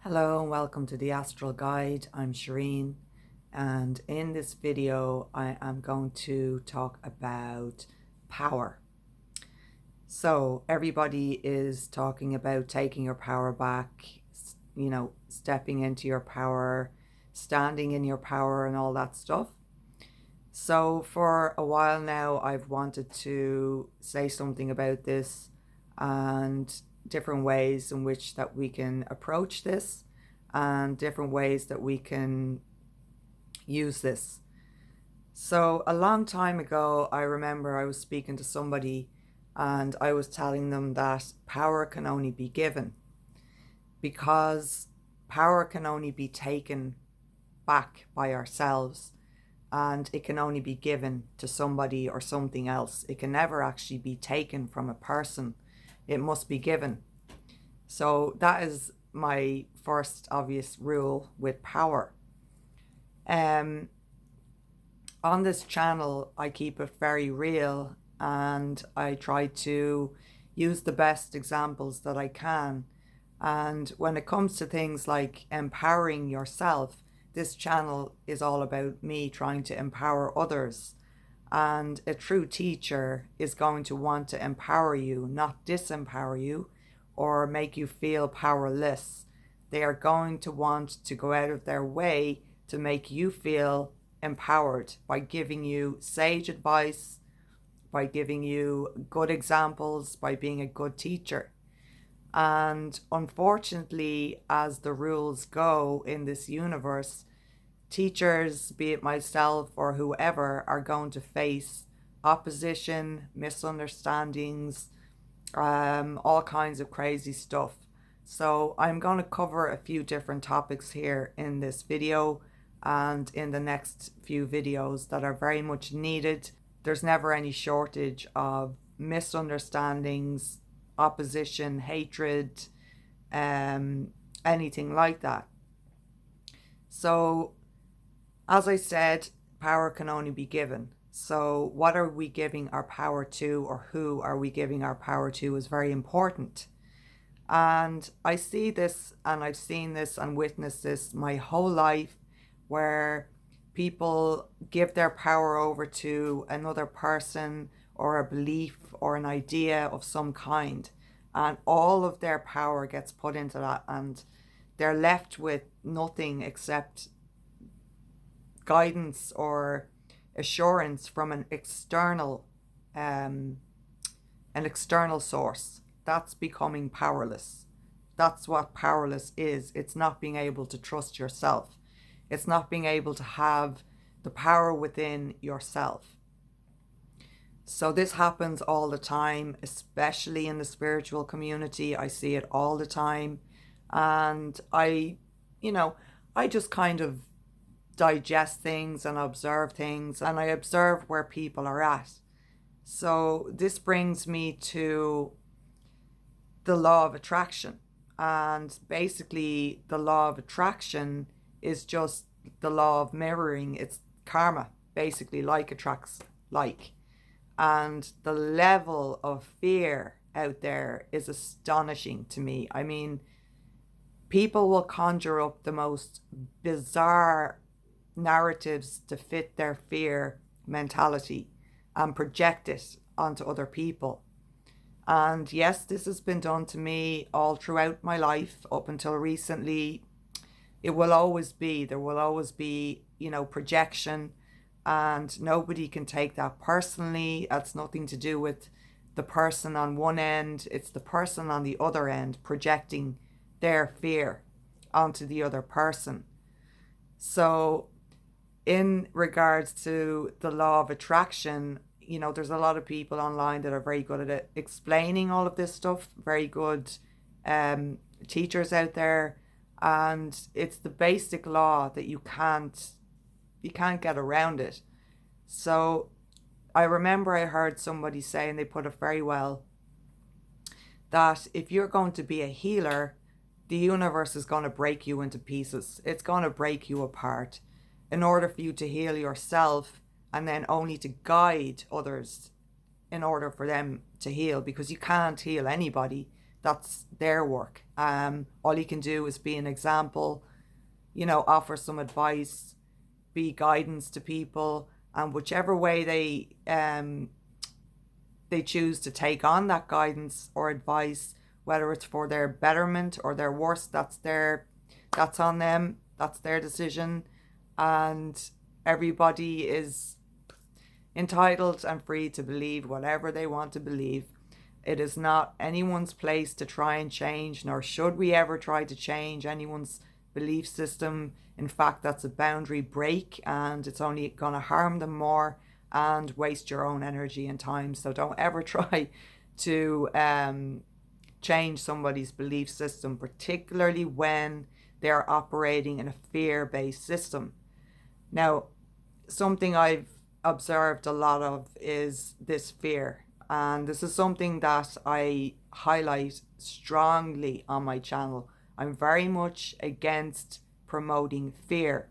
Hello and welcome to the Astral Guide. I'm Shireen, and in this video I am going to talk about power. So everybody is talking about taking your power back, stepping into your power, standing in your power and all that stuff. So for a while now I've wanted to say something about this and different ways in which that we can approach this and different ways that we can use this. So a long time ago, I remember I was speaking to somebody and I was telling them that power can only be given, because power can only be taken back by ourselves, and it can only be given to somebody or something else. It can never actually be taken from a person. It must be given. So that is my first obvious rule with power. On this channel, I keep it very real and I try to use the best examples that I can. And when it comes to things like empowering yourself, this channel is all about me trying to empower others. And a true teacher is going to want to empower you, not disempower you or make you feel powerless. They are going to want to go out of their way to make you feel empowered by giving you sage advice, by giving you good examples, by being a good teacher. And unfortunately, as the rules go in this universe, teachers, be it myself or whoever, are going to face opposition, misunderstandings, all kinds of crazy stuff. So I'm going to cover a few different topics here in this video and in the next few videos that are very much needed. There's never any shortage of misunderstandings, opposition, hatred, anything like that. So, as I said, power can only be given. So what are we giving our power to, or who are we giving our power to, is very important. And I see this and I've seen this and witnessed this my whole life, where people give their power over to another person or a belief or an idea of some kind, and all of their power gets put into that, and they're left with nothing except guidance or assurance from an external source. That's becoming powerless. That's what powerless is. It's not being able to trust yourself. It's not being able to have the power within yourself. So this happens all the time, especially in the spiritual community. I see it all the time. And I just kind of digest things and observe things, and I observe where people are at. So this brings me to the law of attraction. And basically the law of attraction is just the law of mirroring. It's karma, basically. Like attracts like. And the level of fear out there is astonishing to me. I mean, people will conjure up the most bizarre narratives to fit their fear mentality and project it onto other people. And yes, this has been done to me all throughout my life up until recently. There will always be, projection, and nobody can take that personally. That's nothing to do with the person on one end. It's the person on the other end projecting their fear onto the other person. So in regards to the law of attraction, there's a lot of people online that are very good at it, explaining all of this stuff, very good teachers out there, and it's the basic law that you can't get around it. So I remember I heard somebody say, and they put it very well, that if you're going to be a healer, the universe is going to break you into pieces. It's going to break you apart in order for you to heal yourself, and then only to guide others in order for them to heal, because you can't heal anybody. That's their work. All you can do is be an example, offer some advice, be guidance to people, and whichever way they choose to take on that guidance or advice, whether it's for their betterment or their worse, that's on them. That's their decision, and everybody is entitled and free to believe whatever they want to believe. It is not anyone's place to try and change, nor should we ever try to change anyone's belief system. In fact, that's a boundary break, and it's only going to harm them more and waste your own energy and time. So don't ever try to change somebody's belief system, particularly when they're operating in a fear-based system. Now, something I've observed a lot of is this fear. And this is something that I highlight strongly on my channel. I'm very much against promoting fear.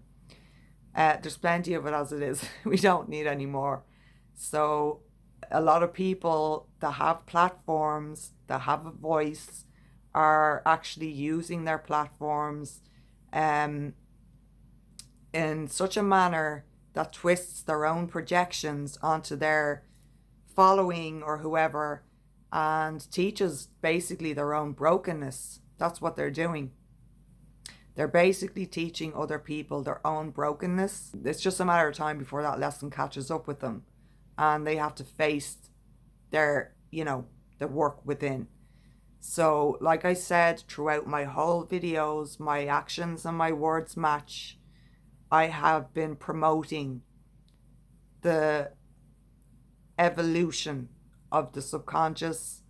There's plenty of it as it is. We don't need any more. So a lot of people that have platforms, that have a voice, are actually using their platforms in such a manner that twists their own projections onto their following or whoever, and teaches basically their own brokenness. That's what they're doing. They're basically teaching other people their own brokenness. It's just a matter of time before that lesson catches up with them, and they have to face their, the work within. So, like I said, throughout my whole videos, my actions and my words match. I have been promoting the evolution of the subconscious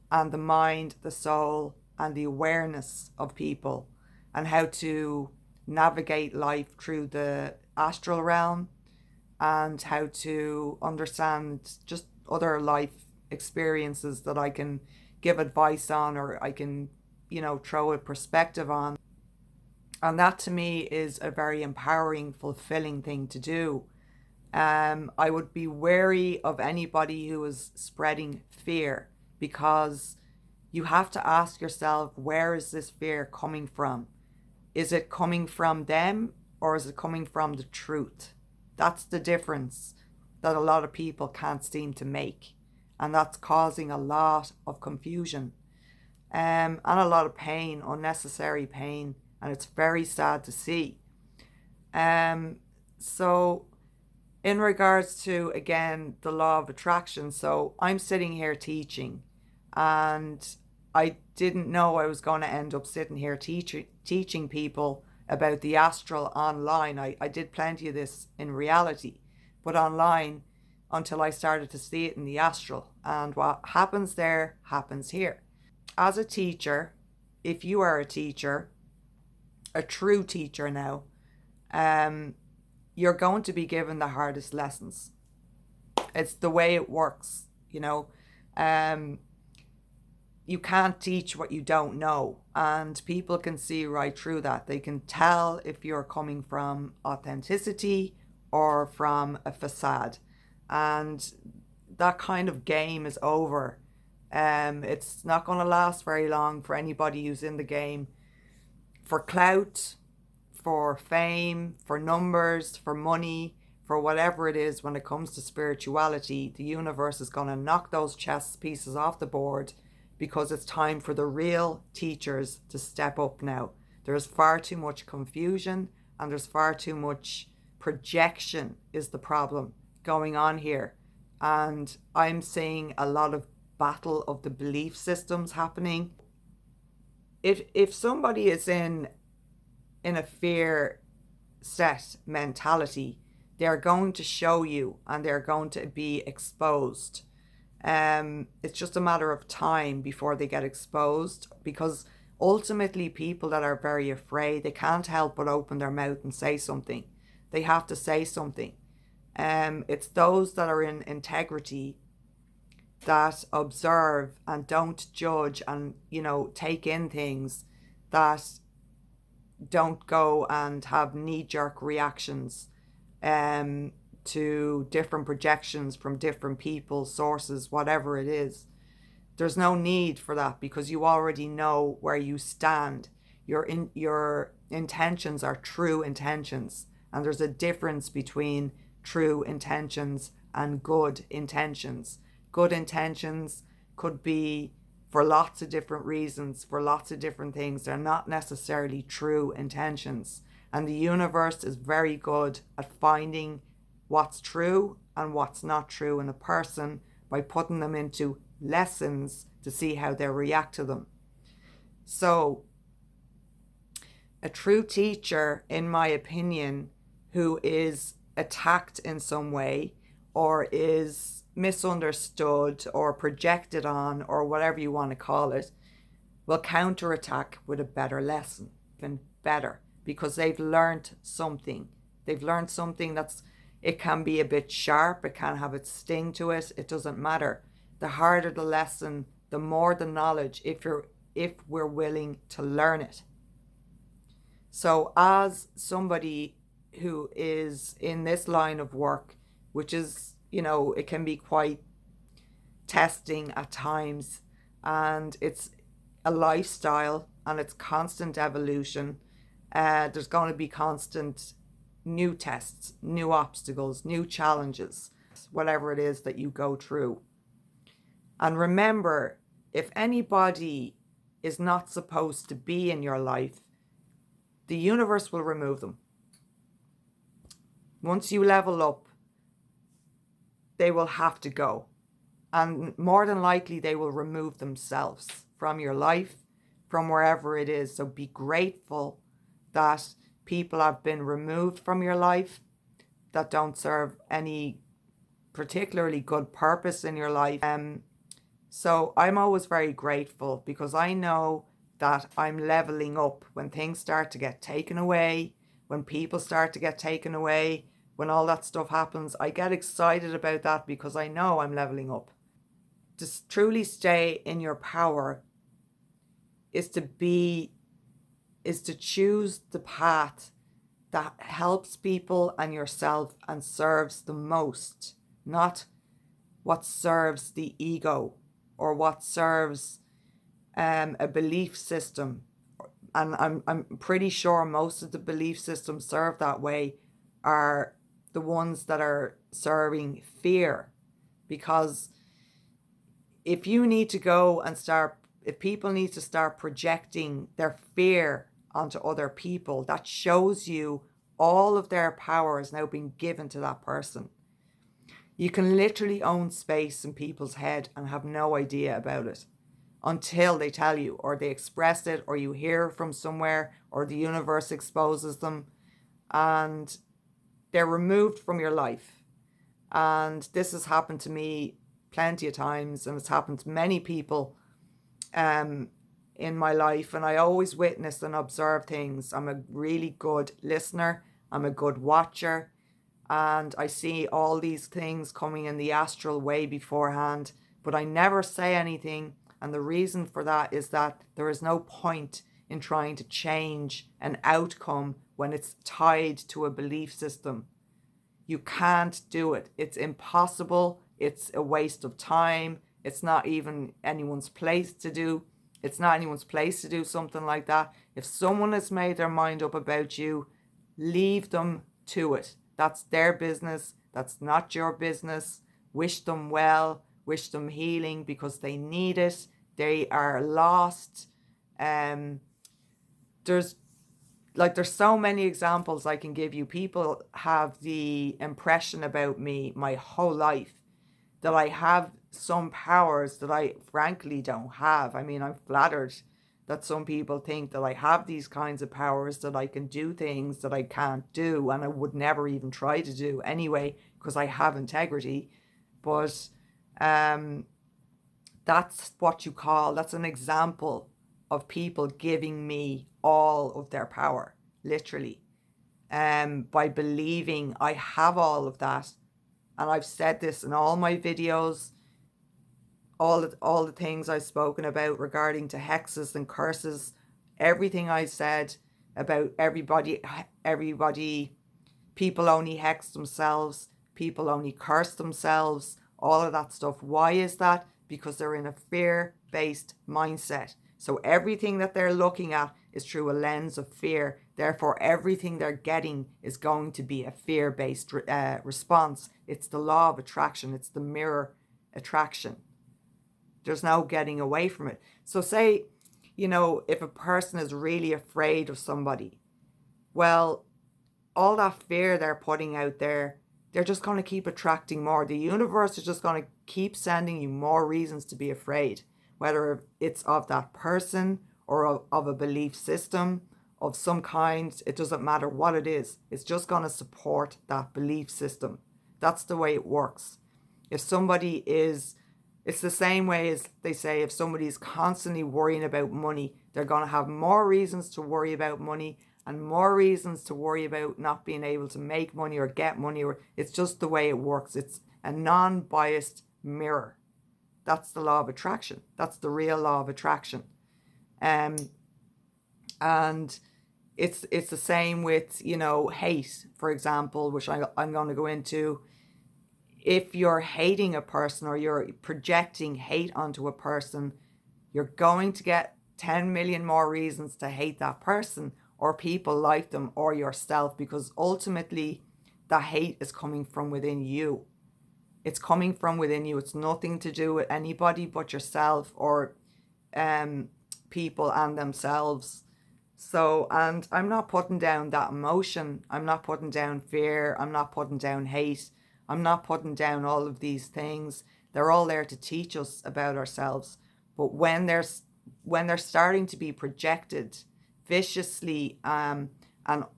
and the mind, the soul, and the awareness of people, and how to navigate life through the astral realm, and how to understand just other life experiences that I can give advice on, or I can, throw a perspective on. And that to me is a very empowering, fulfilling thing to do. I would be wary of anybody who is spreading fear, because you have to ask yourself, where is this fear coming from? Is it coming from them, or is it coming from the truth? That's the difference that a lot of people can't seem to make. And that's causing a lot of confusion and a lot of pain, unnecessary pain. And it's very sad to see. So in regards to, again, the law of attraction, so I'm sitting here teaching, and I didn't know I was going to end up sitting here teaching people about the astral online. I did plenty of this in reality, but online, until I started to see it in the astral. And what happens there happens here. As a teacher, if you are a teacher, a true teacher now, you're going to be given the hardest lessons. It's the way it works, you can't teach what you don't know, and people can see right through that. They can tell if you're coming from authenticity or from a facade, and that kind of game is over. It's not going to last very long for anybody who's in the game for clout, for fame, for numbers, for money, for whatever it is. When it comes to spirituality, the universe is going to knock those chess pieces off the board, because it's time for the real teachers to step up now. There's far too much confusion, and there's far too much projection is the problem going on here. And I'm seeing a lot of battle of the belief systems happening. If somebody is in a fear set mentality, they're going to show you, and they're going to be exposed. It's just a matter of time before they get exposed, because ultimately people that are very afraid, they can't help but open their mouth and say something. They have to say something. It's those that are in integrity, that observe and don't judge, and take in things, that don't go and have knee-jerk reactions to different projections from different people, sources, whatever it is. There's no need for that because you already know where you stand. Your intentions are true intentions, and there's a difference between true intentions and good intentions. Good intentions could be for lots of different reasons, for lots of different things. They're not necessarily true intentions. And the universe is very good at finding what's true and what's not true in a person by putting them into lessons to see how they react to them. So a true teacher, in my opinion, who is attacked in some way or is misunderstood or projected on or whatever you want to call it, will counterattack with a better lesson, even better, because they've learned something. They've learned something it can be a bit sharp, it can have its sting to it, it doesn't matter. The harder the lesson, the more the knowledge, if we're willing to learn it. So as somebody who is in this line of work, which is, it can be quite testing at times, and it's a lifestyle and it's constant evolution. There's going to be constant new tests, new obstacles, new challenges, whatever it is that you go through. And remember, if anybody is not supposed to be in your life, the universe will remove them. Once you level up, they will have to go. And more than likely, they will remove themselves from your life, from wherever it is. So be grateful that people have been removed from your life that don't serve any particularly good purpose in your life. So I'm always very grateful because I know that I'm leveling up when things start to get taken away, when people start to get taken away, when all that stuff happens. I get excited about that because I know I'm leveling up. To truly stay in your power is to choose the path that helps people and yourself and serves the most, not what serves the ego or what serves a belief system. And I'm pretty sure most of the belief systems served that way are the ones that are serving fear. Because if people need to start projecting their fear onto other people, that shows you all of their power is now being given to that person. You can literally own space in people's head and have no idea about it until they tell you, or they express it, or you hear from somewhere, or the universe exposes them, and they're removed from your life. And this has happened to me plenty of times, and it's happened to many people in my life, and I always witness and observe things. I'm a really good listener, I'm a good watcher, and I see all these things coming in the astral way beforehand, but I never say anything. And the reason for that is that there is no point in trying to change an outcome when it's tied to a belief system. You can't do it. It's impossible. It's a waste of time. It's not even anyone's place to do. It's not anyone's place to do something like that. If someone has made their mind up about you, leave them to it. That's their business. That's not your business. Wish them well. Wish them healing because they need it. They are lost. There's so many examples I can give you. People have the impression about me my whole life that I have some powers that I frankly don't have. I mean, I'm flattered that some people think that I have these kinds of powers, that I can do things that I can't do and I would never even try to do anyway because I have integrity. But that's an example of people giving me all of their power, literally, by believing I have all of that. And I've said this in all my videos, all the things I've spoken about regarding to hexes and curses, everything I said about everybody, people only hex themselves, people only curse themselves, all of that stuff. Why is that? because they're in a fear-based mindset. So everything that they're looking at is through a lens of fear. Therefore, everything they're getting is going to be a fear-based response. It's the law of attraction. It's the mirror attraction. There's no getting away from it. So say, if a person is really afraid of somebody, well, all that fear they're putting out there, they're just going to keep attracting more. The universe is just going to keep sending you more reasons to be afraid, whether it's of that person or of a belief system of some kind. It doesn't matter what it is. It's just going to support that belief system. That's the way it works. If somebody is, it's the same way as they say, if somebody is constantly worrying about money, they're going to have more reasons to worry about money and more reasons to worry about not being able to make money or get money. Or it's just the way it works. It's a non-biased mirror. That's the law of attraction. That's the real law of attraction. And it's the same with, hate, for example, which I'm going to go into. If you're hating a person or you're projecting hate onto a person, you're going to get 10 million more reasons to hate that person or people like them or yourself, because ultimately the hate is coming from within you. It's coming from within you. It's nothing to do with anybody but yourself or people and themselves. So, and I'm not putting down that emotion. I'm not putting down fear. I'm not putting down hate. I'm not putting down all of these things. They're all there to teach us about ourselves. But when they're starting to be projected viciously and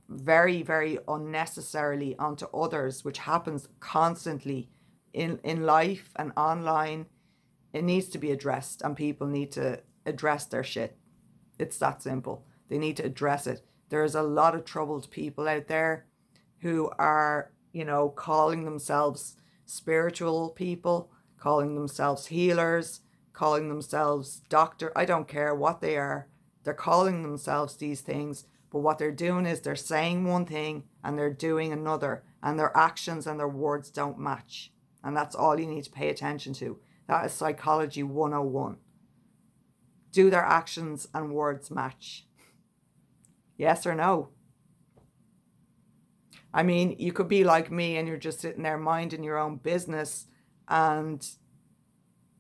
very, very unnecessarily onto others, which happens constantly in life and online, it needs to be addressed, and people need to address their shit. It's that simple. They need to address it. There's a lot of troubled people out there who are, calling themselves spiritual people, calling themselves healers, calling themselves doctor. I don't care what they are. They're calling themselves these things, but what they're doing is they're saying one thing and they're doing another, and their actions and their words don't match. And that's all you need to pay attention to. That is psychology 101. Do their actions and words match? Yes or no? I mean, you could be like me and you're just sitting there minding your own business, and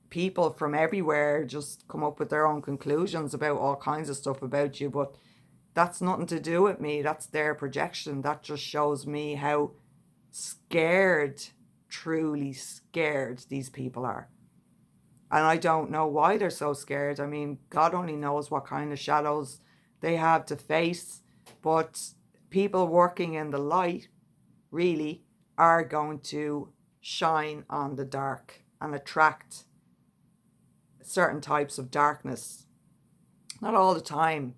people from everywhere just come up with their own conclusions about all kinds of stuff about you, but that's nothing to do with me. That's their projection. That just shows me how scared, truly scared these people are. And I don't know why they're so scared. I mean, God only knows what kind of shadows they have to face, but people working in the light really are going to shine on the dark and attract certain types of darkness. Not all the time.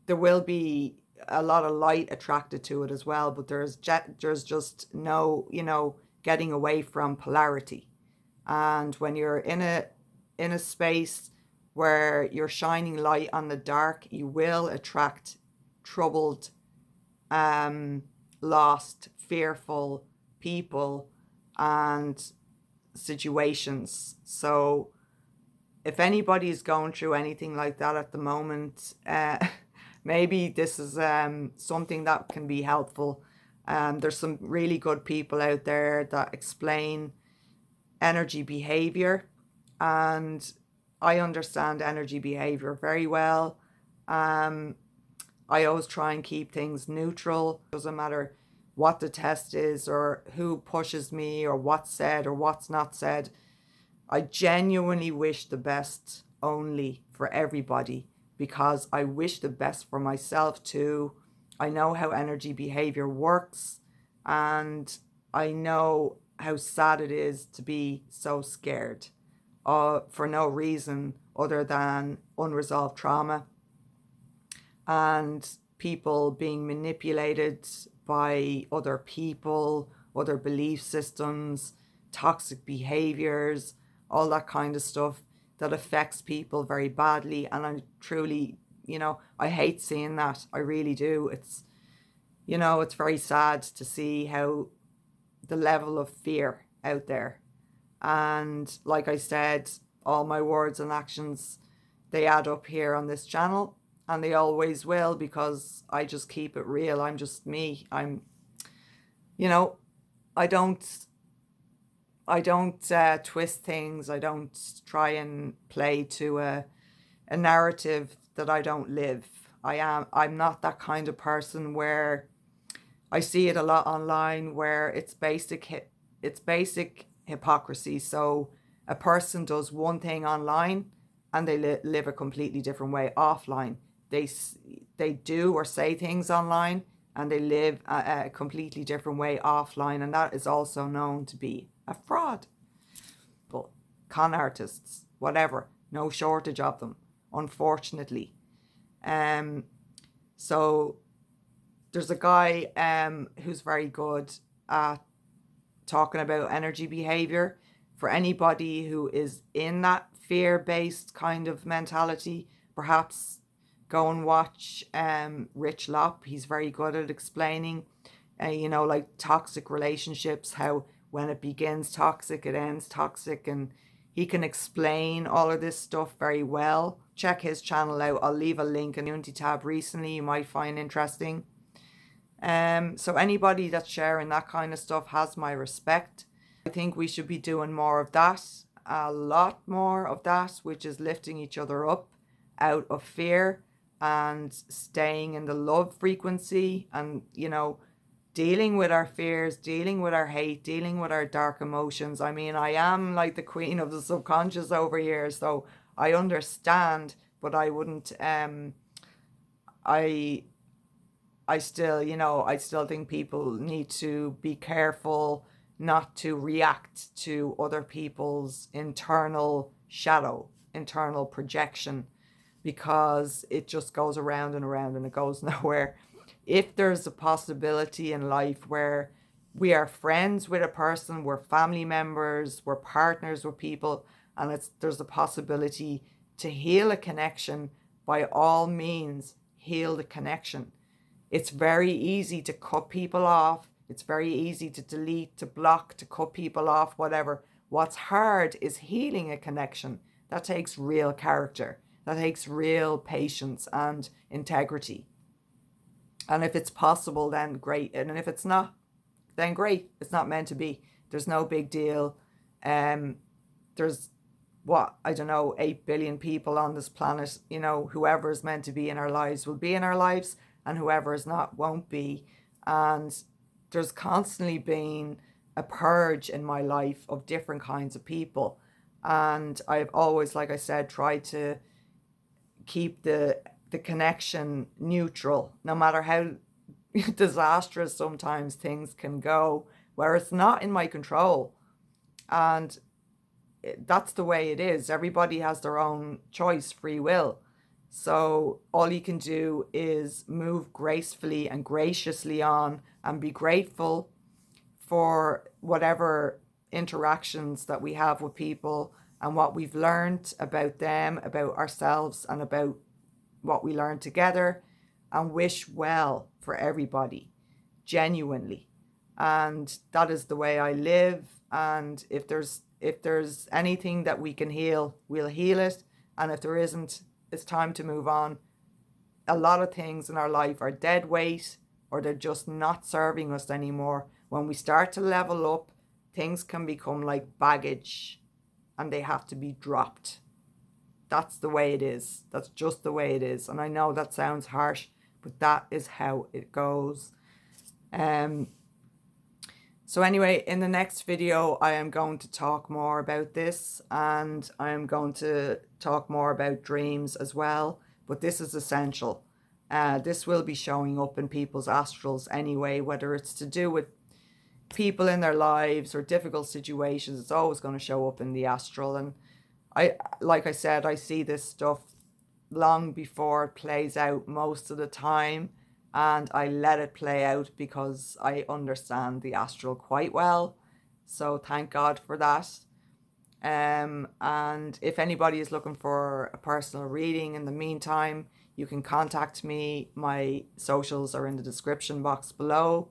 There will be a lot of light attracted to it as well, but there's just no, getting away from polarity. And when you're in a space where you're shining light on the dark, you will attract troubled, lost, fearful people and situations. So if anybody is going through anything like that at the moment, maybe this is something that can be helpful. There's some really good people out there that explain energy behavior, and I understand energy behavior very well. I always try and keep things neutral. Doesn't matter what the test is or who pushes me or what's said or what's not said. I genuinely wish the best only for everybody, because I wish the best for myself too. I know how energy behavior works, and I know how sad it is to be so scared for no reason other than unresolved trauma and people being manipulated by other people, other belief systems, toxic behaviors, all that kind of stuff that affects people very badly. And I truly, I hate seeing that. I really do. It's, it's very sad to see how the level of fear out there. And like I said, all my words and actions, they add up here on this channel, and they always will, because I just keep it real. I'm just me. You know, I don't twist things. I don't try and play to a narrative that I don't live. I'm not that kind of person where I see it a lot online, where it's basic hypocrisy. So a person does one thing online and they live a completely different way offline. They do or say things online and they live a completely different way offline, and that is also known to be a fraud. But con artists, whatever, no shortage of them, unfortunately. So there's a guy who's very good at talking about energy behavior. For anybody who is in that fear-based kind of mentality, perhaps go and watch Rich Lopp. He's very good at explaining, like toxic relationships, how when it begins toxic, it ends toxic, and he can explain all of this stuff very well. Check his channel out. I'll leave a link in the community tab recently, you might find interesting. So anybody that's sharing that kind of stuff has my respect. I think we should be doing more of that, a lot more of that, which is lifting each other up out of fear and staying in the love frequency, and, dealing with our fears, dealing with our hate, dealing with our dark emotions. I mean, I am like the queen of the subconscious over here, so I understand, but I wouldn't, I still think people need to be careful not to react to other people's internal shadow, internal projection, because it just goes around and around and it goes nowhere. If there's a possibility in life where we are friends with a person, we're family members, we're partners with people, and there's a possibility to heal a connection, by all means, heal the connection. It's very easy to cut people off. It's very easy to delete, to block, to cut people off, whatever. What's hard is healing a connection. That takes real character. That takes real patience and integrity. And if it's possible, then great. And if it's not, then great. It's not meant to be. There's no big deal. There's, 8 billion people on this planet. Whoever is meant to be in our lives will be in our lives, and whoever is not won't be. And there's constantly been a purge in my life of different kinds of people. And I've always, like I said, tried to keep the connection neutral, no matter how disastrous sometimes things can go, where it's not in my control. And that's the way it is. Everybody has their own choice, free will. So all you can do is move gracefully and graciously on, and be grateful for whatever interactions that we have with people, and what we've learned about them, about ourselves, and about what we learned together, and wish well for everybody, genuinely. And that is the way I live. And if there's anything that we can heal, we'll heal it. And if there isn't, it's time to move on. A lot of things in our life are dead weight, or they're just not serving us anymore. When we start to level up, things can become like baggage, and they have to be dropped. That's the way it is. That's just the way it is. And I know that sounds harsh, but that is how it goes. So anyway, in the next video, I am going to talk more about this, and I am going to talk more about dreams as well. But this is essential. This will be showing up in people's astrals anyway, whether it's to do with people in their lives or difficult situations. It's always going to show up in the astral. And like I said, I see this stuff long before it plays out most of the time, and I let it play out because I understand the astral quite well. So thank God for that. And if anybody is looking for a personal reading in the meantime, you can contact me. My socials are in the description box below.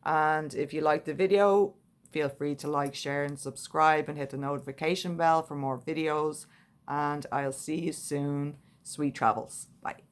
And if you like the video, feel free to like, share, and subscribe, and hit the notification bell for more videos. And I'll see you soon. Sweet travels. Bye.